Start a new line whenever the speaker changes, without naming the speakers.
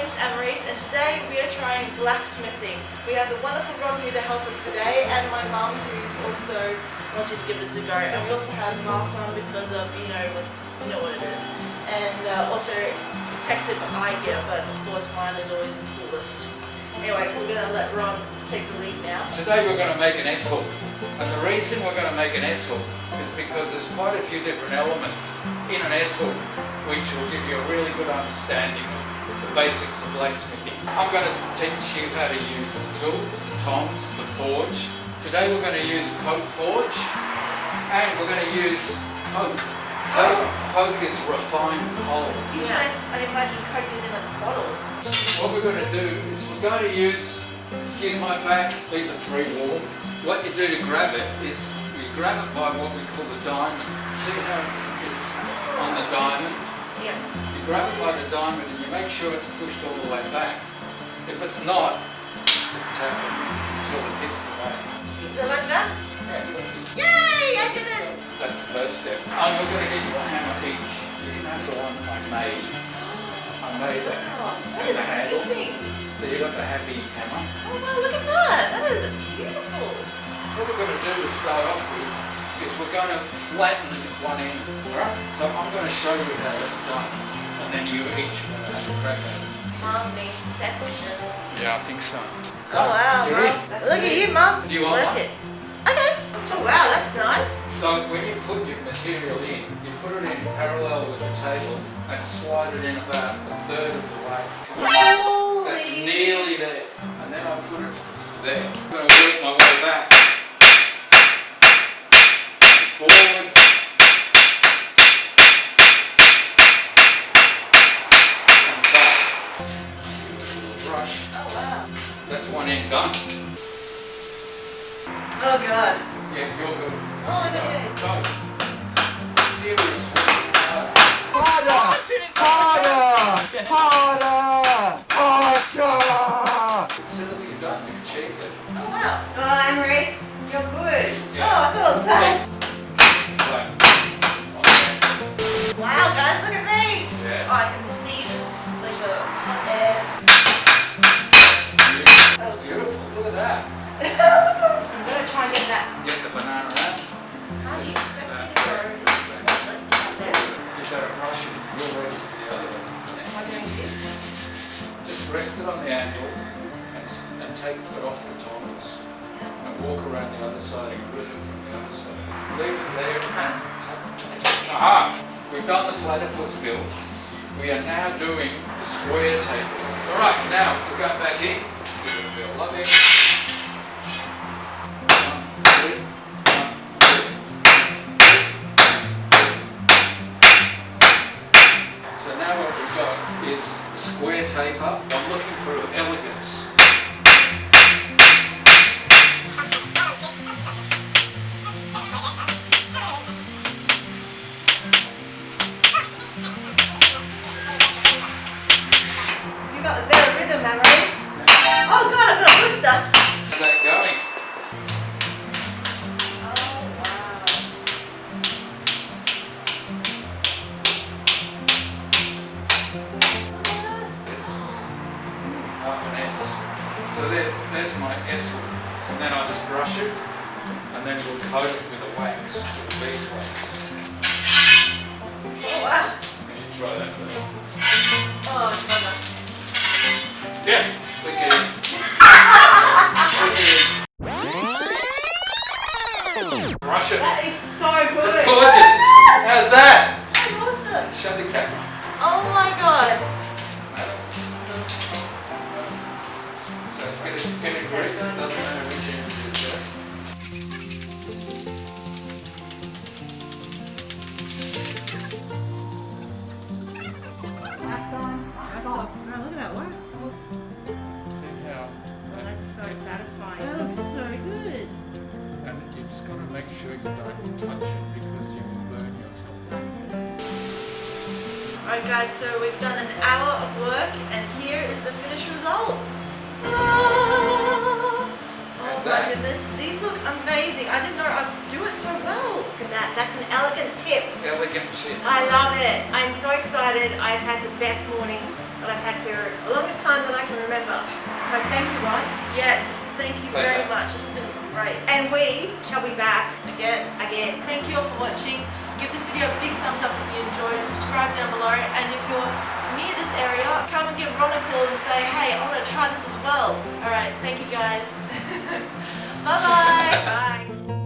name is Amorise and today we are trying blacksmithing. We have the wonderful Ron here to help us today and my mum who's also wanted to give this a go. And we also have masks on because of, you know what it is. And also protective eye gear, but of course mine is always the coolest. Anyway, we're going to let Ron take the lead now.
Today we're going to make an S-hook. And the reason we're going to make an S-hook is because there's quite a few different elements in an S-hook which will give you a really good understanding of the basics of blacksmithing. I'm going to teach you how to use the tools, the tongs, the forge. Today we're going to use a coke forge and we're going to use coke. Coke is refined coal.
Usually I imagine coke is in a bottle.
What we're going to do is we're going to use, excuse my back, these are pre-warmed. What you do to grab it is you grab it by what we call the diamond. See how it's on the diamond?
Yeah.
You grab it by the diamond and you make sure it's pushed all the way back. If it's not, just tap it until it hits the back.
Is it like that?
Yeah.
Yay! I did it!
That's the first step. And we're going to get you a hammer each. You can have the one I made. I made that.
Oh, that is amazing.
So you got the happy hammer.
Oh wow, look at that. That is beautiful.
What we're going to do to start off with is we're going to flatten one end. Alright? So I'm going to show you how it's done. And then you each are going to have a crack at it.
Mum needs protection.
Yeah, I think so.
Oh wow,
You're in.
Look at you, Mum.
Do you want one?
it. Okay. Oh wow, that's nice.
So when you put your material in, you put it in parallel with the table and slide it in about a third of the way.
Holy.
That's nearly there. And then I put it there. I'm going to work my way back. Forward. And back. Brush.
Oh wow.
That's one end done.
Oh god.
Yeah, you're good.
Oh no.
Go. Serious.
Harder!
Consider what you've done. You've achieved it.
Oh wow. Oh, Amorise, you're good.
Yeah.
Oh, I thought it was bad.
So,
Wow, guys, look at me.
yeah.
Oh, I can see just like the hot air.
That's beautiful. Look at that.
I'm gonna try and get that.
Get the banana out.
How do you expect me to go?
You've got to brush it. You're ready for the other one.
Am I doing this?
Just rest it on the anvil and take it off the tongs and walk around the other side and grip it from the other side. Leave it there and aha! We've done the platypus build. We are now doing the square table. Alright, now if we go back in, let's do the build. Love it. So now what we've got is a square taper. I'm looking for elegance.
You got the better rhythm, Amorise. Oh god, I've got a blister.
How's that going?
Oh wow.
Half an S. So there's my S hook. So then I just brush it and then we'll coat it with a wax, with a beeswax.
Oh wow.
Can you try that for me?
Oh, it's not nice.
Yeah, click it in. Click it in. Brush it.
That is so good.
That's gorgeous. How's that?
That's awesome.
Show the camera.
Oh my god.
So get it grip. Doesn't matter which end it is.
Wax on. Wax off. Oh, look at that wax.
See how?
Oh, that's so satisfying.
That looks so good.
And you just got to make sure you don't touch it because you will burn yourself.
Alright guys, so we've done an hour of work and here is the finished results. Oh
How's
my
that?
goodness, these look amazing. I didn't know I'd do it so well. Look at that, that's an elegant tip.
Elegant shit.
I love it. I'm so excited. I've had the best morning that I've had for the longest
time than I can remember. So thank you, Ron.
Yes, thank you very
Pleasure.
much. This has been great.
And we shall be back
Again. Thank you all for watching. Give this video a big thumbs up if you enjoyed. Subscribe down below. And if you're near this area, come and give Ron a call and say, hey, I want to try this as well. Alright, thank you guys. Bye-bye.
Bye.